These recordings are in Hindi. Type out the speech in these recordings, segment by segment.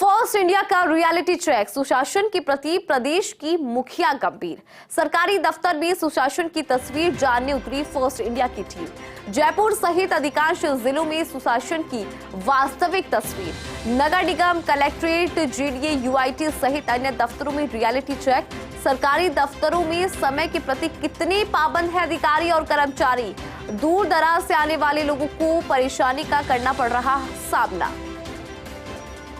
फर्स्ट इंडिया का रियलिटी चेक, सुशासन के प्रति प्रदेश की मुखिया गंभीर। सरकारी दफ्तर में सुशासन की तस्वीर जानने उतरी फर्स्ट इंडिया की टीम। जयपुर सहित अधिकांश जिलों में सुशासन की वास्तविक तस्वीर। नगर निगम, कलेक्ट्रेट, जेडीए, यूआईटी सहित अन्य दफ्तरों में रियलिटी चेक। सरकारी दफ्तरों में समय के प्रति कितने पाबंद है अधिकारी और कर्मचारी। दूर दराज से आने वाले लोगों को परेशानी का करना पड़ रहा सामना।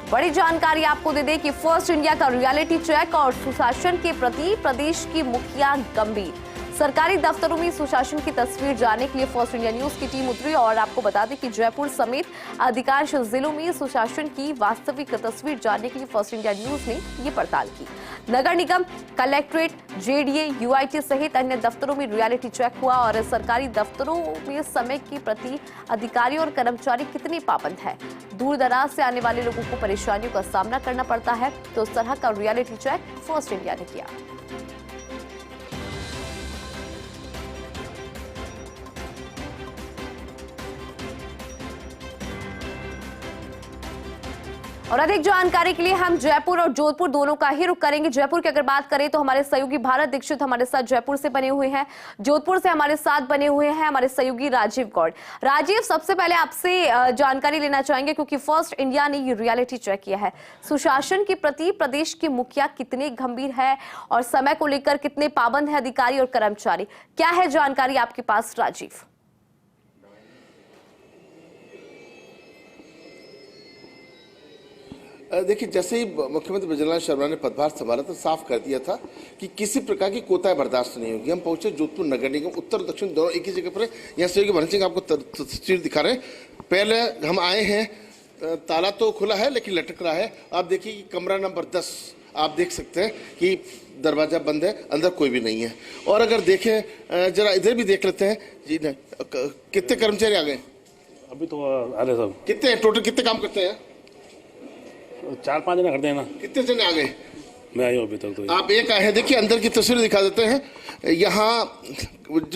बड़ी जानकारी आपको दे दें कि फर्स्ट इंडिया का रियलिटी चेक और सुशासन के प्रति प्रदेश की मुखिया गंभीर। सरकारी दफ्तरों में सुशासन की तस्वीर जानने के लिए फर्स्ट इंडिया न्यूज की टीम उतरी और आपको बता दें कि जयपुर समेत अधिकांश जिलों में सुशासन की वास्तविक तस्वीर जानने के लिए फर्स्ट इंडिया न्यूज ने ये पड़ताल की। नगर निगम, कलेक्ट्रेट, जेडीए, यूआईटी सहित अन्य दफ्तरों में रियलिटी चेक हुआ और सरकारी दफ्तरों में समय के प्रति अधिकारी और कर्मचारी कितने पाबंद है। दूर दराज से आने वाले लोगों को परेशानियों का सामना करना पड़ता है, तो उस तरह का रियलिटी चेक फर्स्ट इंडिया ने किया। और अधिक जानकारी के लिए हम जयपुर और जोधपुर दोनों का ही रुख करेंगे। जयपुर की अगर बात करें तो हमारे सहयोगी भारत दीक्षित हमारे साथ जयपुर से बने हुए हैं, जोधपुर से हमारे साथ बने हुए हैं हमारे सहयोगी राजीव गौड़। राजीव, सबसे पहले आपसे जानकारी लेना चाहेंगे क्योंकि फर्स्ट इंडिया ने ये रियलिटी चेक किया है। सुशासन के प्रति प्रदेश के मुखिया कितने गंभीर है और समय को लेकर कितने पाबंद है अधिकारी और कर्मचारी, क्या है जानकारी आपके पास राजीव? देखिए, जैसे ही मुख्यमंत्री बृजलाल शर्मा ने पदभार संभाला तो साफ कर दिया था कि किसी प्रकार की कोताही बर्दाश्त नहीं होगी। हम पहुंचे जोधपुर नगर निगम, उत्तर दक्षिण दोनों एक ही जगह पर है। यहाँ से भवन सिंह आपको तस्वीर दिखा रहे हैं। पहले हम आए हैं, ताला तो खुला है लेकिन लटक रहा है। आप देखिए कि कमरा नंबर 10 आप देख सकते हैं कि दरवाजा बंद है, अंदर कोई भी नहीं है। और अगर देखें जरा इधर भी देख लेते हैं जी। कितने कर्मचारी आ गए? अभी तो आ रहे सब। कितने टोटल कितने काम करते हैं? 4-5 जने करते हैं ना। कितने जने आ गए? मैं आया हूँ अभी तक तो। आप एक आए हैं। देखिए अंदर की तस्वीर दिखा देते हैं। यहाँ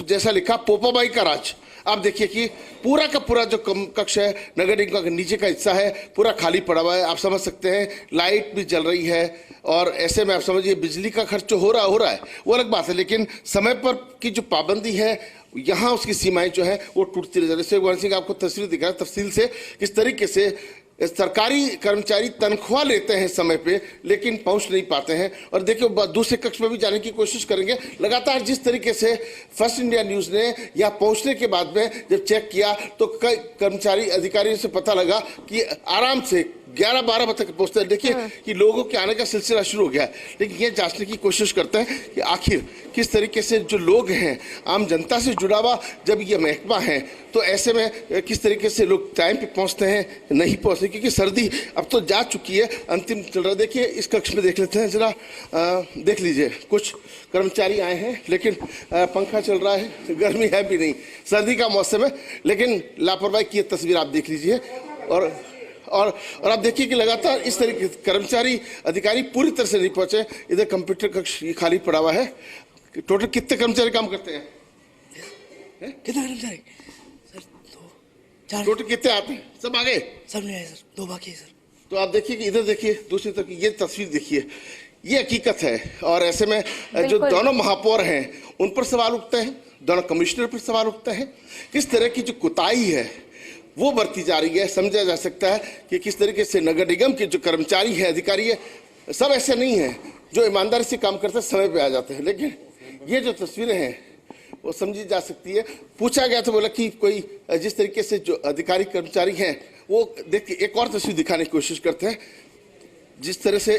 जैसा लिखा पोपाबाई का राज, आप देखिए कि पूरा का पूरा जो कक्ष है नगर निगम का नीचे का हिस्सा है पूरा खाली पड़ा हुआ है। आप समझ सकते हैं लाइट भी जल रही है और ऐसे में आप समझिए बिजली का खर्च हो रहा है वो अलग बात है, लेकिन समय पर की जो पाबंदी है यहाँ उसकी सीमाएं जो है वो टूटती नजर। जैसे वन सिंह आपको तस्वीर दिखा है तफसील से किस तरीके से सरकारी कर्मचारी तनख्वाह लेते हैं समय पे लेकिन पहुंच नहीं पाते हैं। और देखिए दूसरे कक्ष में भी जाने की कोशिश करेंगे। लगातार जिस तरीके से फर्स्ट इंडिया न्यूज ने यहाँ पहुंचने के बाद में जब चेक किया तो कई कर्मचारी अधिकारियों से पता लगा कि आराम से 11-12 बजे तक पहुंचते हैं। देखिए कि लोगों के आने का सिलसिला शुरू हो गया है, लेकिन ये जांचने की कोशिश करते हैं कि आखिर किस तरीके से जो लोग हैं आम जनता से जुड़ा हुआ जब ये महकमा है तो ऐसे में किस तरीके से लोग टाइम पे पहुंचते हैं नहीं पहुंचते, क्योंकि सर्दी अब तो जा चुकी है, अंतिम चल रहा है। देखिए इस कक्ष में देख लेते हैं जरा, देख लीजिए कुछ कर्मचारी आए हैं लेकिन पंखा चल रहा है, गर्मी है भी नहीं, सर्दी का मौसम है, लेकिन लापरवाही की तस्वीर आप देख लीजिए। और आप देखिए कि लगातार इस तरीके कर्मचारी अधिकारी पूरी तरह से नहीं पहुंचे। इधर कंप्यूटर कक्ष खाली पड़ा हुआ है। टोटल कितने कर्मचारी काम करते हैं? कितने कर्मचारी? सर 2-4। टोटल कितने आते हैं? सब आ गए? सब नहीं आए सर, 2 बाकी है सर। तो आप देखिए कि इधर देखिए दूसरी तरफ ये तस्वीर देखिए, ये हकीकत है। और ऐसे में जो दोनों महापौर हैं उन पर सवाल उठते हैं, दोनों कमिश्नर पर सवाल उठते हैं। किस तरह की जो कोताही है वो बढ़ती जा रही है। समझा जा सकता है कि किस तरीके से नगर निगम के जो कर्मचारी हैं अधिकारी है सब ऐसे नहीं हैं जो ईमानदारी से काम करते समय पे आ जाते हैं, लेकिन ये जो तस्वीरें हैं वो समझी जा सकती है। पूछा गया तो बोला कि कोई जिस तरीके से जो अधिकारी कर्मचारी हैं वो देखिए एक और तस्वीर दिखाने की कोशिश करते हैं। जिस तरह से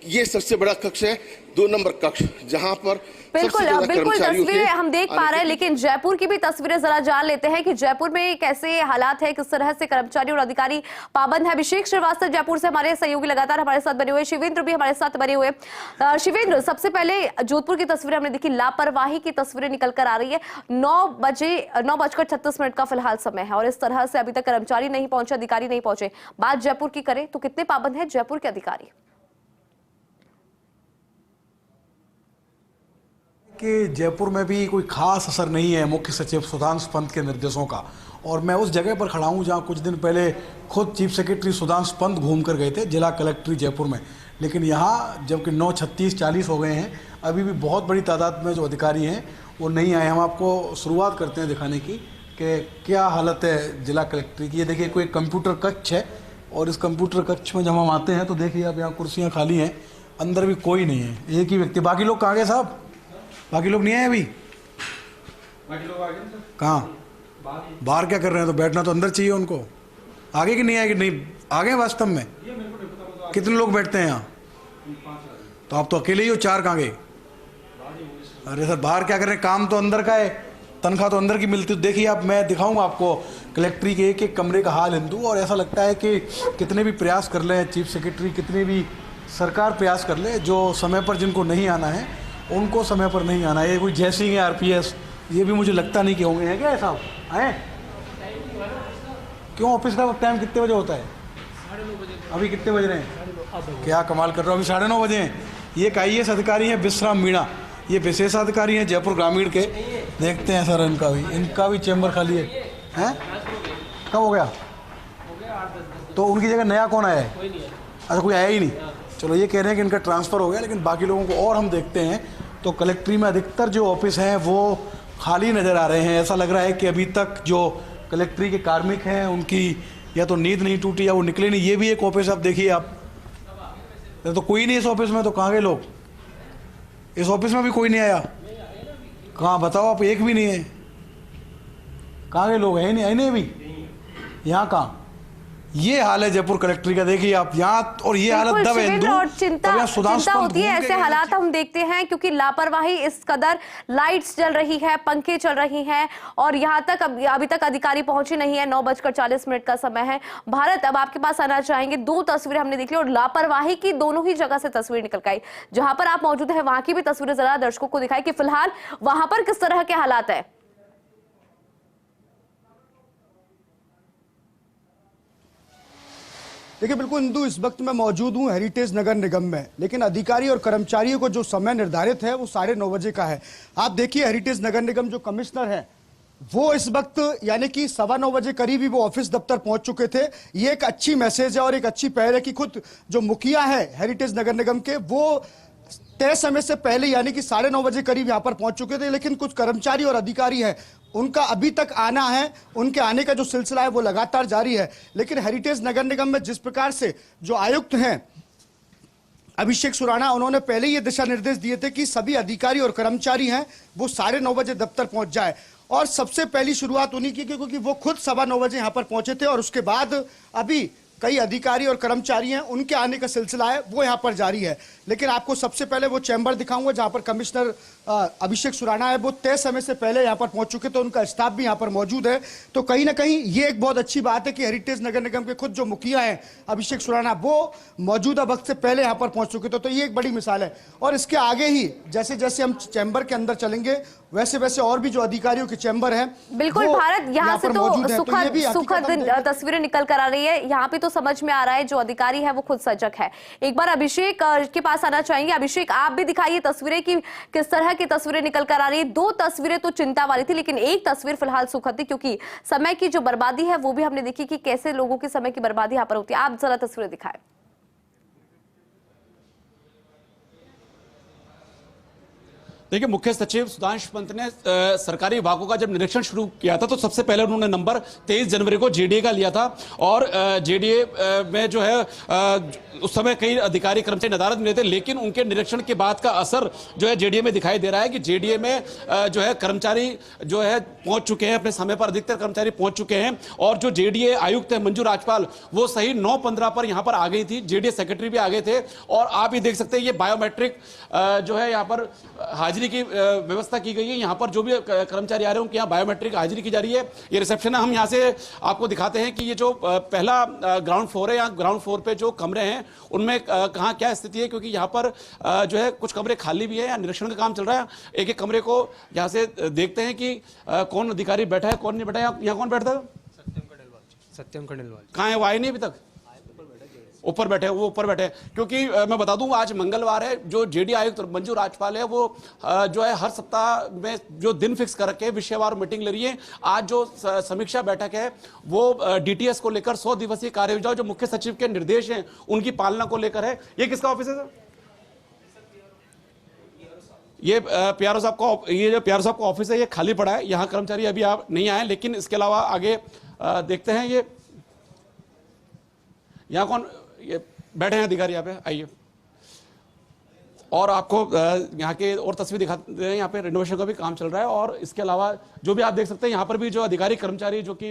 ये सबसे बड़ा कक्ष है 2 नंबर कक्ष, जहां पर बिल्कुल तस्वीरें हम देख पा रहे हैं, लेकिन जयपुर की भी तस्वीरें जरा जान लेते हैं कि जयपुर में कैसे हालात है, किस तरह से कर्मचारी और अधिकारी पाबंद है। अभिषेक श्रीवास्तव जयपुर से हमारे सहयोगी लगातार हमारे साथ बने हुए, शिवेंद्र भी हमारे साथ बने हुए। शिवेंद्र, सबसे पहले जोधपुर की तस्वीरें हमने देखी, लापरवाही की तस्वीरें निकल कर आ रही है। 9:36 का फिलहाल समय है और इस तरह से अभी तक कर्मचारी नहीं पहुंचे, अधिकारी नहीं पहुंचे। बात जयपुर की करें तो कितने पाबंद है जयपुर के अधिकारी? कि जयपुर में भी कोई खास असर नहीं है मुख्य सचिव सुधांशु पंत के निर्देशों का, और मैं उस जगह पर खड़ा हूँ जहाँ कुछ दिन पहले खुद चीफ सेक्रेटरी सुधांशु पंत घूम कर गए थे जिला कलेक्ट्री जयपुर में। लेकिन यहाँ जबकि 9:36-40 हो गए हैं, अभी भी बहुत बड़ी तादाद में जो अधिकारी हैं वो नहीं आए। हम आपको शुरुआत करते हैं दिखाने की कि क्या हालत है जिला कलेक्ट्री की। ये देखिए कोई कंप्यूटर कक्ष है और इस कंप्यूटर कक्ष में जब हम आते हैं तो देखिए आप यहाँ कुर्सियाँ खाली हैं, अंदर भी कोई नहीं है, एक ही व्यक्ति। बाकी लोग कहाँ गए साहब? बाकी लोग नहीं आए अभी? बाकी लोग आ गए कहाँ? बाहर क्या कर रहे हैं? तो बैठना तो अंदर चाहिए उनको। आगे कि नहीं आए? कि नहीं आगे वास्तव में? कितने लोग बैठते हैं यहाँ? तो आप तो अकेले ही हो, 4 कहाँ गए? अरे सर बाहर क्या कर रहे हैं? काम तो अंदर का है, तनख्वाह तो अंदर की मिलती है। देखिए आप, मैं दिखाऊंगा आपको कलेक्ट्री के एक एक कमरे का हाल हिंदू। और ऐसा लगता है कि कितने भी प्रयास कर लें चीफ सेक्रेटरी, कितने भी सरकार प्रयास कर ले, जो समय पर जिनको नहीं आना है उनको समय पर नहीं आना है। ये कोई जयसिंह है RPS, ये भी मुझे लगता नहीं कि होंगे। हैं क्या साहब? आए क्यों? ऑफिस का टाइम कितने बजे होता है? 9:30 बजे। अभी कितने बज रहे हैं? क्या कमाल कर रहे हो, अभी 9:30 बजे हैं। ये एक IAS अधिकारी हैं विश्राम मीणा, ये विशेष अधिकारी हैं जयपुर ग्रामीण के। देखते हैं सर इनका भी चैम्बर खाली है। हैं कब हो गया? तो उनकी जगह नया कौन आया है? अच्छा कोई आया ही नहीं। चलो ये कह रहे हैं कि इनका ट्रांसफ़र हो गया, लेकिन बाकी लोगों को और हम देखते हैं तो कलेक्ट्री में अधिकतर जो ऑफिस हैं वो खाली नज़र आ रहे हैं। ऐसा लग रहा है कि अभी तक जो कलेक्ट्री के कार्मिक हैं उनकी या तो नींद नहीं टूटी या वो निकले नहीं। ये भी एक ऑफिस आप देखिए आप, तो कोई नहीं इस ऑफिस में। तो कहाँ गए लोग? इस ऑफिस में भी कोई नहीं आया। कहाँ बताओ आप? एक भी नहीं है। कहाँ गए लोग? है नहीं, है नहीं अभी यहाँ कहाँ? ये हाल है जयपुर कलेक्ट्री का। देखिए आप यहाँ, और ये हालत दब है और चिंता होती है। ऐसे हालात हम देखते हैं क्योंकि लापरवाही इस कदर, लाइट्स जल रही है, पंखे चल रही हैं और यहाँ तक अभी तक अधिकारी पहुंचे नहीं है। 9:40 का समय है। भारत, अब आपके पास आना चाहेंगे। 2 तस्वीरें हमने देख ली और लापरवाही की दोनों ही जगह से तस्वीर निकल के आई। जहां पर आप मौजूद है वहां की भी तस्वीरें जरा दर्शकों को दिखाई कि फिलहाल वहां पर किस तरह के हालात है। देखिए बिल्कुल हिंदू, इस वक्त मैं मौजूद हूं हेरिटेज नगर निगम में, लेकिन अधिकारी और कर्मचारियों को जो समय निर्धारित है वो 9:30 बजे का है। आप देखिए हेरिटेज नगर निगम जो कमिश्नर है वो इस वक्त यानी कि 9:15 बजे करीब ही वो ऑफिस दफ्तर पहुंच चुके थे। ये एक अच्छी मैसेज है और एक अच्छी पहल है कि खुद जो मुखिया है हेरिटेज नगर निगम के वो तय समय से पहले यानी कि 9:30 बजे करीब यहाँ पर पहुंच चुके थे। लेकिन कुछ कर्मचारी और अधिकारी हैं उनका अभी तक आना है, उनके आने का जो सिलसिला है वो लगातार जारी है। लेकिन हेरिटेज नगर निगम में जिस प्रकार से जो आयुक्त हैं अभिषेक सुराणा, उन्होंने पहले ये दिशा निर्देश दिए थे कि सभी अधिकारी और कर्मचारी हैं वो 9:30 बजे दफ्तर पहुंच जाए। और सबसे पहली शुरुआत उन्हीं की, क्योंकि वो खुद 9:15 बजे यहाँ पर पहुंचे थे और उसके बाद अभी कई अधिकारी और कर्मचारी हैं उनके आने का सिलसिला है वो यहाँ पर जारी है। लेकिन आपको सबसे पहले वो चैम्बर दिखाऊंगा जहाँ पर कमिश्नर अभिषेक सुराणा है वो तय समय से पहले यहाँ पर पहुंच चुके, तो उनका स्टाफ भी यहाँ पर मौजूद है। तो कहीं ना कहीं ये एक बहुत अच्छी बात है कि हेरिटेज नगर निगम के खुद जो मुखिया हैं अभिषेक सुराणा वो मौजूदा वक्त से पहले यहाँ पर पहुंच चुके थे, तो ये एक बड़ी मिसाल है। और इसके आगे ही जैसे जैसे हम चैम्बर के अंदर चलेंगे वैसे वैसे और भी जो अधिकारियों के चैम्बर हैं बिल्कुल। भारत, यहाँ से तो सुखद तस्वीरें निकल कर आ रही है। यहाँ पे तो समझ में आ रहा है जो अधिकारी है वो खुद सजग है। एक बार अभिषेक के पास आना चाहेंगे। अभिषेक, आप भी दिखाइए तस्वीरें कि किस तरह की तस्वीरें निकल कर आ रही है। 2 तस्वीरें तो चिंता वाली थी, लेकिन एक तस्वीर फिलहाल सुखद थी क्योंकि समय की जो बर्बादी है वो भी हमने देखी कि कैसे लोगों की समय की बर्बादी यहाँ पर होती है। आप जरा तस्वीरें दिखाएं। देखिए, मुख्य सचिव सुधांशु पंत ने सरकारी विभागों का जब निरीक्षण शुरू किया था तो सबसे पहले उन्होंने नंबर 23 जनवरी को जेडीए का लिया था और जेडीए में जो है उस समय कई अधिकारी कर्मचारी नदारद मिले थे, लेकिन उनके निरीक्षण के बाद का असर जो है जेडीए में दिखाई दे रहा है कि जेडीए में जो है कर्मचारी जो है पहुंच चुके हैं अपने समय पर, अधिकतर कर्मचारी पहुंच चुके हैं। और जो जेडीए आयुक्त है मंजू राजपाल वो सही 9:15 पर यहाँ पर आ गई थी, जेडीए सेक्रेटरी भी आ गए थे। और आप ये देख सकते हैं ये बायोमेट्रिक जो है यहाँ पर हाजिरी की व्यवस्था की गई है। यहाँ पर जो भी कर्मचारी आ रहे हैं उनके यहाँ बायोमेट्रिक हाजिरी की जा रही है। ये रिसेप्शन है, हम यहाँ से आपको दिखाते हैं कि ये जो पहला ग्राउंड फ्लोर है, यहाँ ग्राउंड फ्लोर पे जो कमरे हैं उनमें कहाँ क्या स्थिति है, क्योंकि यहाँ पर जो है कुछ कमरे खाली भी है या निरीक्षण का काम चल रहा है। एक एक कमरे को यहाँ से देखते हैं कि कौन अधिकारी बैठा है कौन नहीं बैठा है। यहाँ कौन बैठता है? सत्यम खंडेलवाल। कहाँ है वो? आए नहीं अभी तक? ऊपर बैठे हैं, वो ऊपर बैठे हैं। क्योंकि मैं बता दूं आज मंगलवार है, जो जेडी आयुक्त मंजू राजपाल है वो जो है हर सप्ताह में जो दिन फिक्स करके विषयवार मीटिंग ले रही है। आज जो समीक्षा बैठक है वो डीटीएस को लेकर 100 दिवसीय कार्य योजना जो मुख्य सचिव के निर्देश हैं उनकी पालना को लेकर है। ये किसका ऑफिस है सर? ये प्यारो साहब का, ये जो प्यारो साहब का ऑफिस है ये खाली पड़ा है, यहाँ कर्मचारी अभी आप नहीं आए। लेकिन इसके अलावा आगे देखते हैं, ये यहाँ कौन ये बैठे हैं अधिकारी, यहाँ पे आइए और आपको यहाँ के और तस्वीर दिखाते हैं। यहाँ पे रिनोवेशन का भी काम चल रहा है और इसके अलावा जो भी आप देख सकते हैं यहाँ पर भी जो अधिकारी कर्मचारी जो कि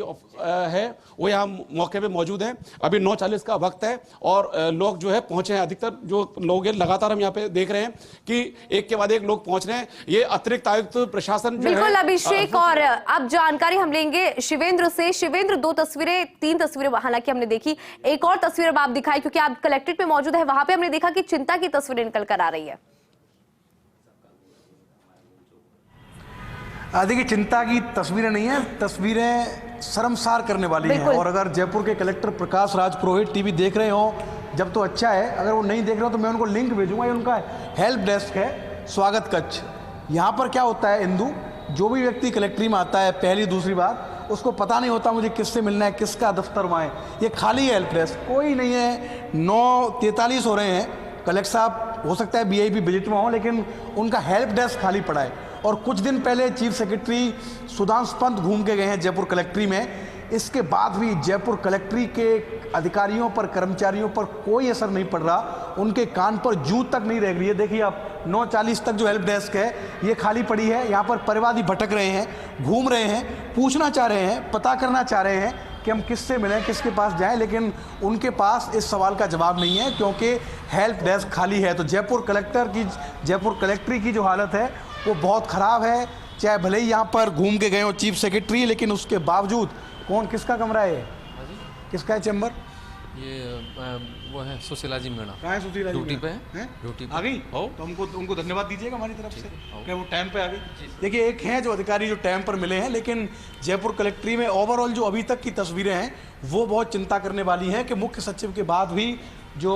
है वो यहाँ मौके पे मौजूद हैं। अभी 9:40 का वक्त है और लोग जो है पहुंचे हैं। अधिकतर जो लोग हैं लगातार हम यहाँ पे देख रहे हैं कि एक के बाद एक लोग पहुंच रहे हैं। ये अतिरिक्त आयुक्त प्रशासन जो बिल्कुल है अभिषेक, और अब जानकारी हम लेंगे शिवेंद्र से। शिवेंद्र, 3 तस्वीरें हालांकि हमने देखी, एक और तस्वीर अब आप दिखाई क्योंकि आप कलेक्ट्रेट में मौजूद है, वहां पे हमने देखा कि चिंता की तस्वीरें निकल कर आ रही है। देखिए, चिंता की तस्वीरें नहीं है, तस्वीरें शर्मसार करने वाली हैं। और अगर जयपुर के कलेक्टर प्रकाश राज पुरोहित टीवी देख रहे हो जब तो अच्छा है, अगर वो नहीं देख रहे हो तो मैं उनको लिंक भेजूंगा। ये उनका हेल्प डेस्क है, स्वागत कक्ष। यहाँ पर क्या होता है इंदु, जो भी व्यक्ति कलेक्ट्री में आता है पहली दूसरी बार, उसको पता नहीं होता मुझे किससे मिलना है, किसका दफ्तर वहाँ है। ये खाली है हेल्प डेस्क, कोई नहीं है। 9:43 हो रहे हैं, कलेक्टर साहब हो सकता है वीआईपी विजिट में हो, लेकिन उनका हेल्प डेस्क खाली पड़ा है। और कुछ दिन पहले चीफ सेक्रेटरी सुधांशु पंत घूम के गए हैं जयपुर कलेक्ट्री में। इसके बाद भी जयपुर कलेक्ट्री के अधिकारियों पर, कर्मचारियों पर कोई असर नहीं पड़ रहा, उनके कान पर जूं तक नहीं रह रही है। देखिए आप 9:40 तक जो हेल्प डेस्क है ये खाली पड़ी है। यहाँ पर परिवादी भटक रहे हैं, घूम रहे हैं, पूछना चाह रहे हैं, पता करना चाह रहे हैं कि हम किससे मिलें, किसके पास जाएं, लेकिन उनके पास इस सवाल का जवाब नहीं है क्योंकि हेल्प डेस्क खाली है। तो जयपुर कलेक्ट्री की जो हालत है वो बहुत ख़राब है। चाहे भले ही यहाँ पर घूम के गए हो चीफ सेक्रेटरी, लेकिन उसके बावजूद कौन, किसका कमरा है, किसका है चैम्बर? ये वो है सुशीला जी मीणा। कहाँ है सुशीला जी? ड्यूटी पे है, ड्यूटी पे आ गई हो तो उनको धन्यवाद दीजिएगा हमारी तरफ से कि वो टाइम पे आ गई। देखिए, एक हैं जो अधिकारी जो टाइम पर मिले हैं, लेकिन जयपुर कलेक्ट्री में ओवरऑल जो अभी तक की तस्वीरें हैं वो बहुत चिंता करने वाली हैं कि मुख्य सचिव के बाद भी जो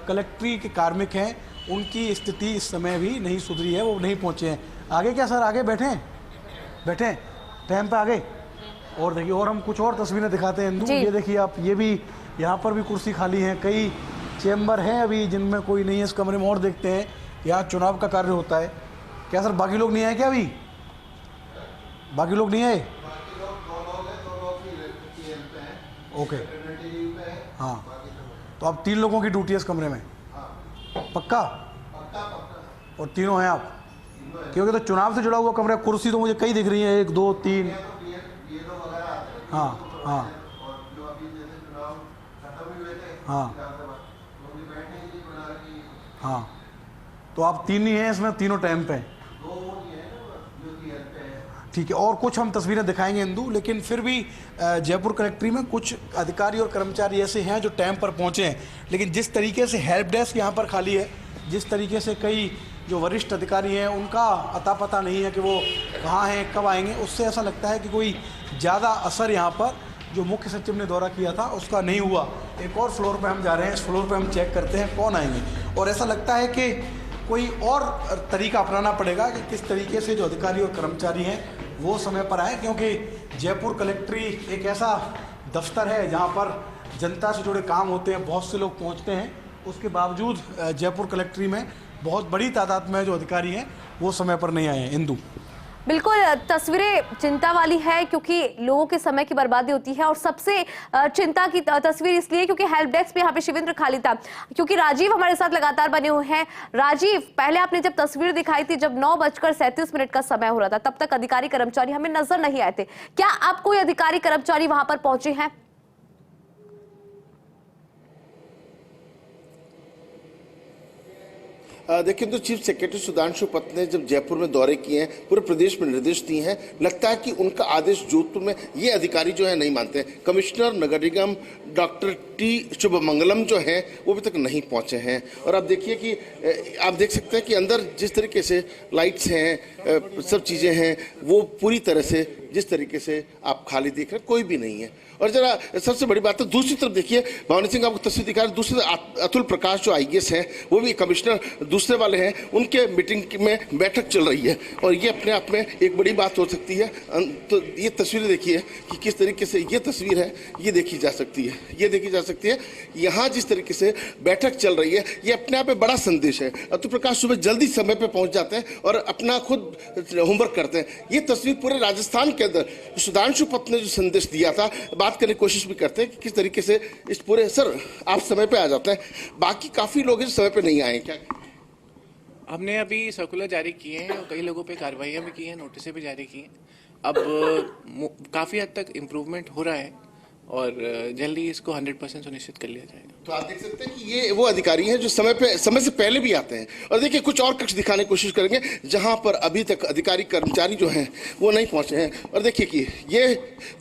कलेक्ट्री के कार्मिक हैं उनकी स्थिति इस समय भी नहीं सुधरी है, वो नहीं पहुँचे हैं। आगे क्या सर, आगे बैठे टाइम पे आ गए। और देखिए, और हम कुछ और तस्वीरें दिखाते हैं इंदु। ये देखिए आप, ये भी यहाँ पर भी कुर्सी खाली है, कई चेंबर हैं अभी जिनमें कोई नहीं है। इस कमरे में और देखते हैं, यहाँ चुनाव का कार्य होता है। क्या सर बाकी लोग नहीं आए क्या? अभी बाकी लोग नहीं आए? ओके, हाँ, तो अब 3 लोगों की ड्यूटी है इस कमरे में, पक्का? और तीनों हैं आप, क्योंकि तो चुनाव से जुड़ा हुआ कमरा। कुर्सी तो मुझे कई दिख रही है, 1 2 3। हाँ हाँ हाँ हाँ, तो आप 3 ही हैं इसमें, तीनों टाइम पे हैं, ठीक है। और कुछ हम तस्वीरें दिखाएंगे इंदु, लेकिन फिर भी जयपुर कलेक्ट्री में कुछ अधिकारी और कर्मचारी ऐसे हैं जो टाइम पर पहुंचे हैं। लेकिन जिस तरीके से हेल्प डेस्क यहाँ पर खाली है, जिस तरीके से कई जो वरिष्ठ अधिकारी हैं उनका अता पता नहीं है कि वो कहाँ हैं, कब आएंगे, उससे ऐसा लगता है कि कोई ज़्यादा असर यहाँ पर जो मुख्य सचिव ने दौरा किया था उसका नहीं हुआ। एक और फ्लोर पे हम जा रहे हैं, इस फ्लोर पे हम चेक करते हैं कौन आएंगे, और ऐसा लगता है कि कोई और तरीका अपनाना पड़ेगा कि किस तरीके से जो अधिकारी और कर्मचारी हैं वो समय पर आए, क्योंकि जयपुर कलेक्ट्री एक ऐसा दफ्तर है जहाँ पर जनता से जुड़े काम होते हैं, बहुत से लोग पहुँचते हैं। उसके बावजूद जयपुर कलेक्ट्री में बहुत बड़ी तादाद में जो अधिकारी हैं वो समय पर नहीं आए हैं। इंदु, बिल्कुल तस्वीरें चिंता वाली है क्योंकि लोगों के समय की बर्बादी होती है, और सबसे चिंता की तस्वीर इसलिए क्योंकि हेल्प डेस्क पे यहाँ पे शिवेंद्र खाली था। क्योंकि राजीव हमारे साथ लगातार बने हुए हैं। राजीव, पहले आपने जब तस्वीर दिखाई थी जब 9:37 का समय हो रहा था, तब तक अधिकारी कर्मचारी हमें नजर नहीं आए थे। क्या अब कोई अधिकारी कर्मचारी वहां पर पहुंचे हैं? देखिए, तो चीफ सेक्रेटरी सुधांशु पंत ने जब जयपुर में दौरे किए हैं, पूरे प्रदेश में निर्देश दिए हैं, लगता है कि उनका आदेश जोधपुर में ये अधिकारी जो है नहीं मानते हैं। कमिश्नर नगर निगम डॉक्टर टी शुभमंगलम जो हैं वो अभी तक नहीं पहुंचे हैं। और आप देखिए कि आप देख सकते हैं कि अंदर जिस तरीके से लाइट्स हैं, सब चीज़ें हैं, वो पूरी तरह से जिस तरीके से आप खाली देख रहे हैं कोई भी नहीं है। और जरा सबसे बड़ी बात है दूसरी तरफ देखिए, भवानी सिंह आपको तस्वीर दिखा रहे, दूसरी तरफ अतुल प्रकाश जो IAS हैं वो भी कमिश्नर दूसरे वाले हैं, उनके मीटिंग में बैठक चल रही है और ये अपने आप में एक बड़ी बात हो सकती है। तो ये तस्वीरें देखिए कि किस तरीके से ये तस्वीर है, ये देखी जा सकती है, ये देखी जा सकती है। यहाँ जिस तरीके से बैठक चल रही है ये अपने आप में बड़ा संदेश है। अतुल प्रकाश सुबह जल्दी समय पे पहुंच जाते हैं और अपना खुद होमवर्क करते हैं। ये तस्वीर पूरे राजस्थान के अंदर सुधांशु पन्त ने जो संदेश दिया था, बात करने की कोशिश भी करते हैं कि किस तरीके से इस पूरे, सर आप समय पे आ जाते हैं, बाकी काफी लोग इस समय पे नहीं आए क्या? हमने अभी सर्कुलर जारी किए हैं और कई लोगों पे कार्रवाइयाँ भी की हैं, नोटिस भी जारी किए हैं। अब काफ़ी हद तक इम्प्रूवमेंट हो रहा है और जल्दी इसको 100% सुनिश्चित कर लिया जाएगा। तो आप देख सकते हैं कि ये वो अधिकारी हैं जो समय से पहले भी आते हैं। और देखिए कुछ और कक्ष दिखाने की कोशिश करेंगे जहां पर अभी तक अधिकारी कर्मचारी जो हैं वो नहीं पहुंचे हैं। और देखिए कि ये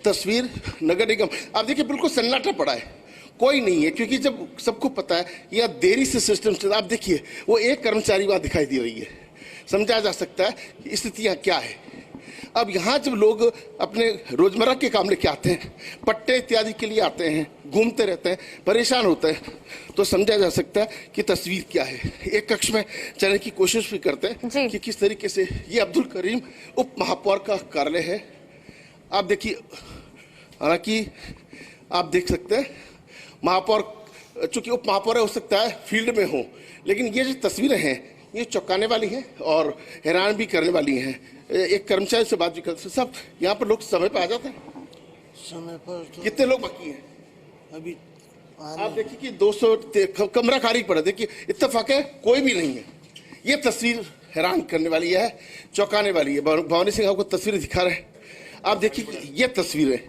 तस्वीर नगर निगम, आप देखिए बिल्कुल सन्नाटा पड़ा है, कोई नहीं है, क्योंकि जब सबको पता है यह देरी से सिस्टम चल। आप देखिए वो एक कर्मचारी वहां दिखाई दे रही है, समझा जा सकता है कि स्थितियां क्या है। अब यहाँ जब लोग अपने रोजमर्रा के काम लेके आते हैं, पट्टे इत्यादि के लिए आते हैं, घूमते रहते हैं, परेशान होते हैं, तो समझा जा सकता है कि तस्वीर क्या है। एक कक्ष में चलने की कोशिश भी करते हैं कि किस तरीके से ये अब्दुल करीम उप महापौर का कार्यालय है। आप देखिए, हालांकि आप देख सकते हैं महापौर, चूंकि उप महापौर हो सकता है फील्ड में हो, लेकिन ये जो तस्वीरें हैं ये चौंकाने वाली हैं और हैरान भी करने वाली हैं। एक कर्मचारी से बात भी करते, सब यहाँ पर लोग समय पर आ जाते हैं? समय पर तो कितने लोग बाकी हैं अभी? आप देखिए कि 200 कमरा खाली पड़ा, देखिए इत्तेफाक है कोई भी नहीं है। ये तस्वीर हैरान करने वाली है, चौंकाने वाली है। भवानी सिंह आपको तस्वीर दिखा रहे हैं, आप देखिए कि ये तस्वीरें,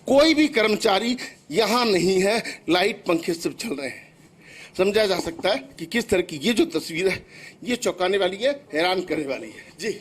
कोई भी कर्मचारी यहाँ नहीं है, लाइट पंखे सब चल रहे हैं। समझा जा सकता है कि किस तरह की ये जो तस्वीर है ये चौंकाने वाली है, हैरान करने वाली है। जी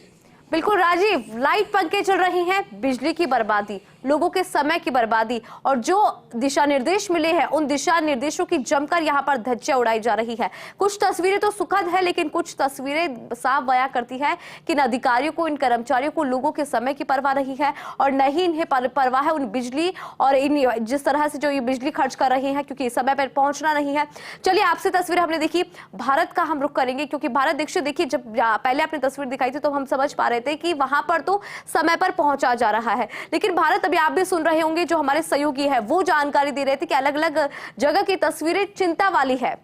बिल्कुल राजीव, लाइट पंखे चल रही हैं, बिजली की बर्बादी, लोगों के समय की बर्बादी, और जो दिशा निर्देश मिले हैं उन दिशा निर्देशों की जमकर यहाँ पर धज्जियां उड़ाई जा रही है। कुछ तस्वीरें तो सुखद है, लेकिन कुछ तस्वीरें साफ बयां करती है कि इन अधिकारियों को, इन कर्मचारियों को लोगों के समय की परवाह नहीं है और न ही इन्हें परवाह है उन बिजली और इन जिस तरह से जो ये बिजली खर्च कर रहे हैं, क्योंकि समय पर पहुंचना नहीं है। चलिए आपसे तस्वीर हमने देखी, भारत का हम रुख करेंगे, क्योंकि भारत देखिए जब पहले आपने तस्वीर दिखाई थी तो हम समझ पा रहे थे कि वहां पर तो समय पर पहुंचा जा रहा है, लेकिन भारत, अभी आप भी सुन रहे होंगे जो हमारे सहयोगी है वो जानकारी दे रहे थे कि अलग अलग जगह की तस्वीरें चिंता वाली है।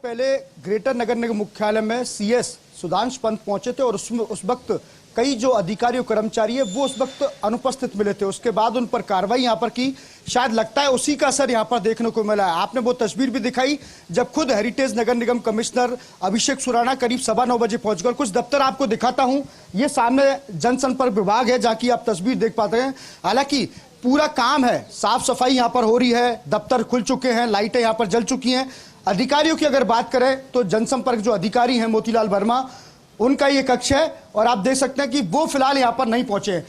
पहले ग्रेटर नगर निगम मुख्यालय में CS सुधांशु पन्त पहुंचे थे और उसमें उस वक्त कई जो अधिकारी और कर्मचारी है वो उस वक्त अनुपस्थित मिले थे। उसके बाद उन पर कार्रवाई यहां पर की, शायद लगता है उसी का असर यहां पर देखने को मिला है। आपने वो तस्वीर भी दिखाई जब खुद हेरिटेज नगर निगम कमिश्नर अभिषेक सुराणा करीब 9:15 बजे पहुंच गए। कुछ दफ्तर आपको दिखाता हूं, ये सामने जनसंपर्क विभाग है जहां की आप तस्वीर देख पाते हैं। हालांकि पूरा काम है, साफ सफाई यहां पर हो रही है, दफ्तर खुल चुके हैं, लाइटें यहां पर जल चुकी हैं। अधिकारियों की अगर बात करें तो जनसंपर्क जो अधिकारी हैं मोतीलाल वर्मा, उनका ये कक्ष है और आप देख सकते हैं कि वो फिलहाल यहां पर नहीं पहुंचे।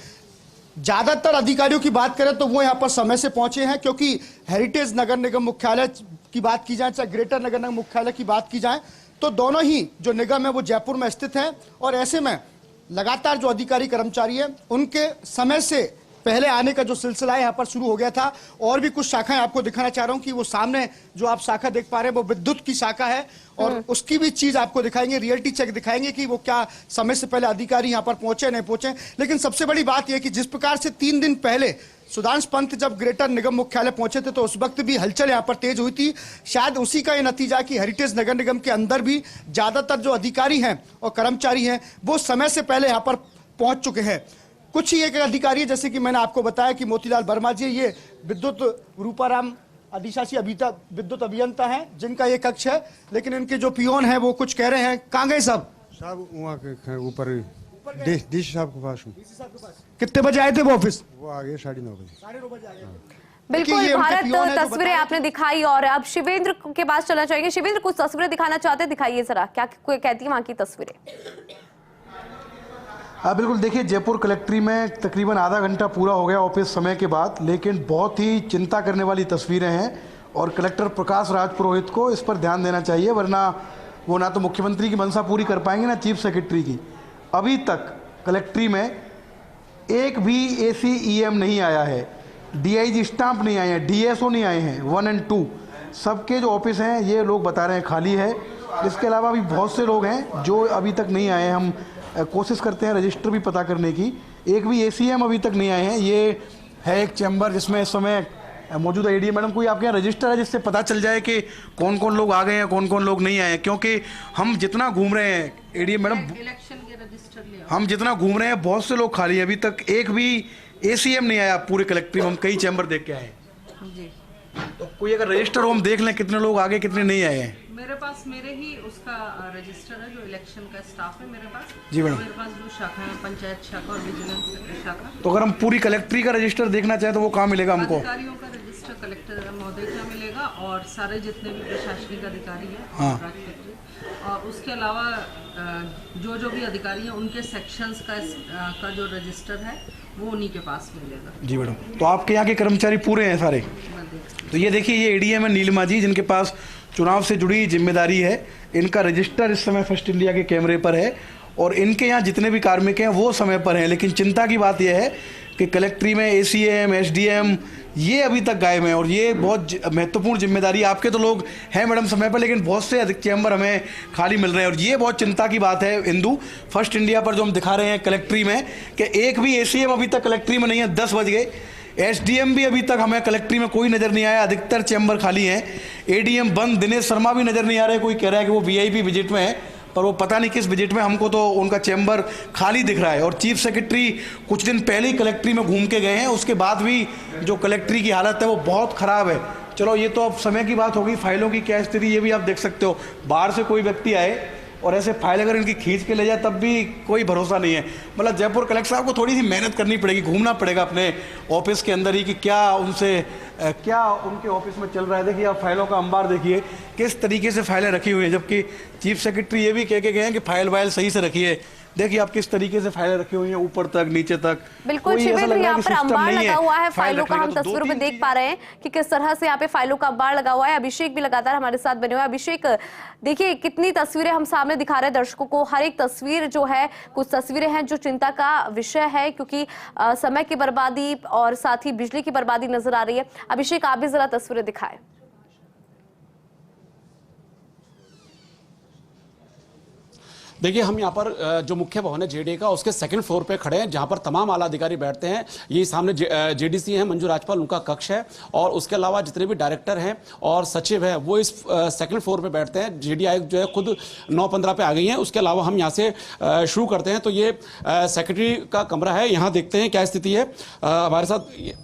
ज्यादातर अधिकारियों की बात करें तो वो यहां पर समय से पहुंचे हैं, क्योंकि हेरिटेज नगर निगम मुख्यालय की बात की जाए चाहे ग्रेटर नगर निगम मुख्यालय की बात की जाए तो दोनों ही जो निगम है वो जयपुर में स्थित है और ऐसे में लगातार जो अधिकारी कर्मचारी है उनके समय से पहले आने का जो सिलसिला है यहाँ पर शुरू हो गया था। और भी कुछ शाखाएं आपको दिखाना चाह रहा हूं कि वो सामने जो आप शाखा देख पा रहे हैं वो विद्युत की शाखा है और उसकी भी चीज आपको दिखाएंगे, रियलिटी चेक दिखाएंगे कि वो क्या समय से पहले अधिकारी यहाँ पर पहुंचे नहीं पहुंचे। लेकिन सबसे बड़ी बात यह कि जिस प्रकार से 3 दिन पहले सुधांशु पन्त जब ग्रेटर निगम मुख्यालय पहुंचे थे तो उस वक्त भी हलचल यहाँ पर तेज हुई थी। शायद उसी का ये नतीजा कि हेरिटेज नगर निगम के अंदर भी ज्यादातर जो अधिकारी हैं और कर्मचारी हैं वो समय से पहले यहाँ पर पहुंच चुके हैं। कुछ ही एक अधिकारी जैसे कि मैंने आपको बताया कि मोतीलाल वर्मा जी, ये विद्युत रूपाराम अधिशासी विद्युत अभियंता हैं जिनका ये कक्ष है, लेकिन इनके जो पियोन हैं वो कुछ कह रहे हैं। कहाँ गए साहब? वहाँ के ऊपर डीसी साहब के पास। कितने बजे आए थे वो ऑफिस? वो आ गए 9:30 बजे। 9:30 बजे आ गए। बिल्कुल भारत, तस्वीरें आपने दिखाई और अब शिवेंद्र के पास चलना चाहेंगे। शिवेंद्र, कुछ तस्वीरें दिखाना चाहते हैं, दिखाइए जरा, क्या कहती है वहां की तस्वीरें? बिल्कुल, देखिए जयपुर कलेक्ट्री में तकरीबन आधा घंटा पूरा हो गया ऑफिस समय के बाद, लेकिन बहुत ही चिंता करने वाली तस्वीरें हैं और कलेक्टर प्रकाश राज पुरोहित को इस पर ध्यान देना चाहिए, वरना वो ना तो मुख्यमंत्री की मंशा पूरी कर पाएंगे ना चीफ सेक्रेटरी की। अभी तक कलेक्ट्री में एक भी ACEM नहीं आया है, DIG स्टाम्प नहीं आए हैं, DSO नहीं आए हैं, 1 और 2 सबके जो ऑफिस हैं ये लोग बता रहे हैं खाली है। इसके अलावा भी बहुत से लोग हैं जो अभी तक नहीं आए हैं। हम कोशिश करते हैं रजिस्टर भी पता करने की, एक भी ACM अभी तक नहीं आए हैं। ये है एक चैम्बर जिसमें इस समय मौजूद है ADM। मैडम, कोई आपके यहाँ रजिस्टर है जिससे पता चल जाए कि कौन कौन लोग आ गए हैं, कौन कौन लोग नहीं आए हैं? क्योंकि हम जितना घूम रहे हैं ADM मैडम, इलेक्शन के रजिस्टर ले हम जितना घूम रहे हैं बहुत से लोग खाली हैं, अभी तक एक भी ACM नहीं आया पूरे कलेक्ट्री में। हम कई चैम्बर देख के आए हैं। जी, तो कोई अगर रजिस्टर हो हम देख लें कितने लोग आगे कितने नहीं आए हैं। मेरे पास मेरे ही उसका रजिस्टर है, जो इलेक्शन का स्टाफ है मेरे पास। जी मैडम। मेरे पास 2 शाखा है, पंचायत शाखा और विजिलेंस शाखा। तो अगर हम पूरी कलेक्ट्री का रजिस्टर देखना चाहें तो वो कहाँ मिलेगा हमको? अधिकारियों का रजिस्टर कलेक्टर महोदय का मिलेगा और सारे जितने भी प्रशासनिक अधिकारी हैं, हाँ। और उसके अलावा जो भी अधिकारी हैं उनके सेक्शंस का जो रजिस्टर है वो उन्हीं के पास मिलेगा। जी मैडम। तो आपके यहाँ के कर्मचारी पूरे हैं सारे? तो ये देखिए, ये ADM है नीलिमा जी, जिनके पास चुनाव से जुड़ी जिम्मेदारी है। इनका रजिस्टर इस समय फर्स्ट इंडिया के कैमरे पर है और इनके यहाँ जितने भी कार्मिक हैं वो समय पर हैं। लेकिन चिंता की बात यह है कि कलेक्ट्री में ACM, SDM ये अभी तक गायब हैं और ये बहुत महत्वपूर्ण जिम्मेदारी। आपके तो लोग हैं मैडम समय पर, लेकिन बहुत से अधिक चैम्बर हमें खाली मिल रहे हैं और ये बहुत चिंता की बात है। इंदु, फर्स्ट इंडिया पर जो हम दिखा रहे हैं कलेक्ट्री में कि एक भी ACM अभी तक कलेक्ट्री में नहीं है। 10 बज गए, SDM भी अभी तक हमें कलेक्ट्री में कोई नज़र नहीं आया, अधिकतर चैम्बर खाली हैं। ADM बंद, दिनेश शर्मा भी नज़र नहीं आ रहे। कोई कह रहा है कि वो VIP विजिट में है, पर वो पता नहीं किस विजिट में। हमको तो उनका चैम्बर खाली दिख रहा है। और चीफ सेक्रेटरी कुछ दिन पहले ही कलेक्ट्री में घूम के गए हैं, उसके बाद भी जो कलेक्ट्री की हालत है वो बहुत ख़राब है। चलो ये तो अब समय की बात होगी, फाइलों की क्या स्थिति ये भी आप देख सकते हो। बाहर से कोई व्यक्ति आए और ऐसे फाइल अगर इनकी खींच के ले जाए तब भी कोई भरोसा नहीं है। मतलब जयपुर कलेक्टर साहब को थोड़ी सी मेहनत करनी पड़ेगी, घूमना पड़ेगा अपने ऑफिस के अंदर ही कि क्या उनके ऑफिस में चल रहा है। देखिए आप फाइलों का अंबार देखिए किस तरीके से फाइलें रखी हुई हैं, जबकि चीफ सेक्रेटरी ये भी कह के गए हैं कि फाइल वाइल सही से रखिए। देखिए आप किस तरीके से फाइलें रखी हुई हैं, ऊपर तक नीचे तक। बिल्कुल शिविर, यहाँ पर अंबार लगा हुआ है फाइलों का, हम तस्वीरों में देख पा रहे हैं कि किस तरह से यहाँ पे फाइलों का अंबार लगा हुआ है। अभिषेक भी लगातार हमारे साथ बने हुए हैं। अभिषेक, देखिए कितनी तस्वीरें हम सामने दिखा रहे हैं दर्शकों को। हर एक तस्वीर जो है, कुछ तस्वीरें हैं जो चिंता का विषय है, क्योंकि समय की बर्बादी और साथ ही बिजली की बर्बादी नजर आ रही है। अभिषेक, आप भी जरा तस्वीरें दिखाएं। देखिए हम यहाँ पर जो मुख्य भवन है JDA का, उसके 2nd फ्लोर पे खड़े हैं, जहाँ पर तमाम आला अधिकारी बैठते हैं। ये सामने JDC हैं मंजू राजपाल, उनका कक्ष है। और उसके अलावा जितने भी डायरेक्टर हैं और सचिव हैं वो इस 2nd फ्लोर पे बैठते हैं। JDA आयुक्त जो है खुद 9:15 पे आ गई हैं। उसके अलावा हम यहाँ से शुरू करते हैं। तो ये सेक्रेटरी का कमरा है, यहाँ देखते हैं क्या स्थिति है। हमारे साथ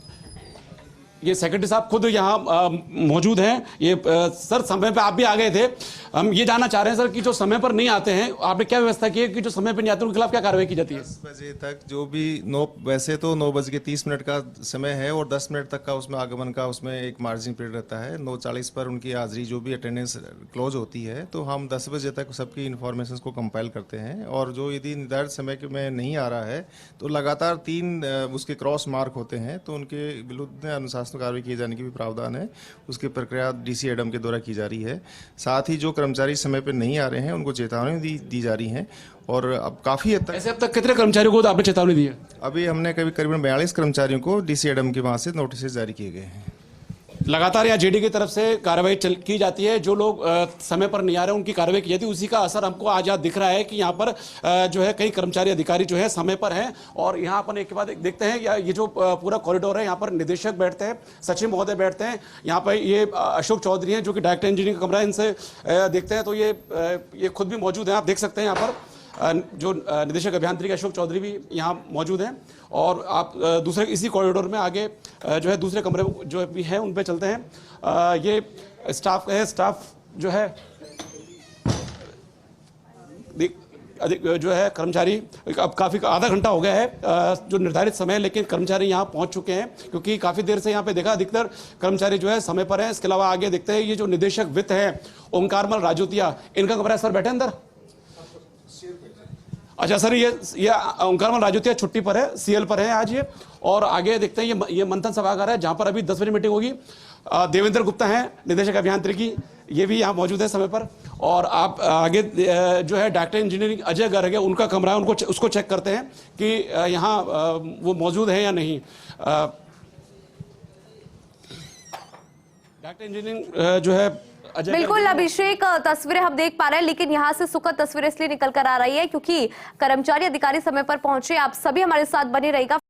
ये सेक्रेटरी साहब खुद यहाँ मौजूद हैं। ये सर, समय पे आप भी आ गए थे। हम ये जानना चाह रहे हैं सर कि जो समय पर नहीं आते हैं, आपने क्या व्यवस्था की है कि जो समय पर नहीं आते उनके खिलाफ क्या कार्रवाई की जाती है? 10 बजे तक जो भी वैसे तो 9:30 का समय है और 10 मिनट तक का उसमें आगमन का उसमें एक मार्जिन पीरियड रहता है। 9:40 पर उनकी हाजिरी जो भी अटेंडेंस क्लोज होती है, तो हम 10 बजे तक सबकी इन्फॉर्मेशन को कंपाइल करते हैं। और जो यदि निर्धारित समय में नहीं आ रहा है तो लगातार 3 उसके क्रॉस मार्क होते हैं, तो उनके विरुद्ध अनुशासन कार्रवाई किए जाने की भी प्रावधान है। उसकी प्रक्रिया DC एडम के द्वारा की जा रही है। साथ ही जो कर्मचारी समय पर नहीं आ रहे हैं उनको चेतावनी दी जा रही है। और अब काफी हद तक ऐसे अब तक कितने कर्मचारियों को आपने चेतावनी दी है? अभी हमने करीबन 42 कर्मचारियों को DC एडम के वहां से नोटिस जारी किए गए हैं। लगातार यहाँ JDA की तरफ से कार्रवाई की जाती है। जो लोग समय पर नहीं आ रहे उनकी कार्रवाई की जाती है। उसी का असर हमको आज यहाँ दिख रहा है कि यहाँ पर जो है कई कर्मचारी अधिकारी जो है समय पर हैं। और यहाँ अपन एक के बाद एक देखते हैं, ये जो पूरा कॉरिडोर है, यहाँ पर निदेशक बैठते हैं, सचिव महोदय बैठते हैं। यहाँ पर ये अशोक चौधरी हैं जो कि डायरेक्टर इंजीनियरिंग का कमरा है, इनसे देखते हैं। तो ये खुद भी मौजूद हैं, आप देख सकते हैं। यहाँ पर जो निदेशक अभियांत्रिकी अशोक चौधरी भी यहाँ मौजूद हैं। और आप दूसरे इसी कॉरिडोर में आगे जो है दूसरे कमरे जो भी हैं उन पे चलते हैं। ये स्टाफ है, स्टाफ जो है जो है कर्मचारी, अब काफ़ी आधा घंटा हो गया है जो निर्धारित समय है, लेकिन कर्मचारी यहाँ पहुँच चुके हैं क्योंकि काफ़ी देर से यहाँ पे देखा अधिकतर कर्मचारी जो है समय पर हैं। इसके अलावा आगे देखते हैं, ये जो निदेशक वित्त हैं ओंकारमल राजोतिया, इनका कमरा है। सर बैठे अंदर। अच्छा सर, ये ओंकारमल राजोतिया छुट्टी पर है, CL पर है आज ये। और आगे देखते हैं, ये मंथन सभागार है जहां पर अभी 10 बजे मीटिंग होगी। देवेंद्र गुप्ता हैं निदेशक अभियांत्रिकी, ये भी यहाँ मौजूद है समय पर। और आप आगे जो है डॉक्टर इंजीनियरिंग अजय गर्ग है, उनका कमरा है, उसको चेक करते हैं कि यहाँ वो मौजूद है या नहीं। डॉक्टर इंजीनियरिंग जो है अजय बिल्कुल अभिषेक, तस्वीरें हम देख पा रहे हैं, लेकिन यहाँ से सुखद तस्वीरें इसलिए निकल कर आ रही है क्योंकि कर्मचारी अधिकारी समय पर पहुंचे। आप सभी हमारे साथ बने रहिएगा।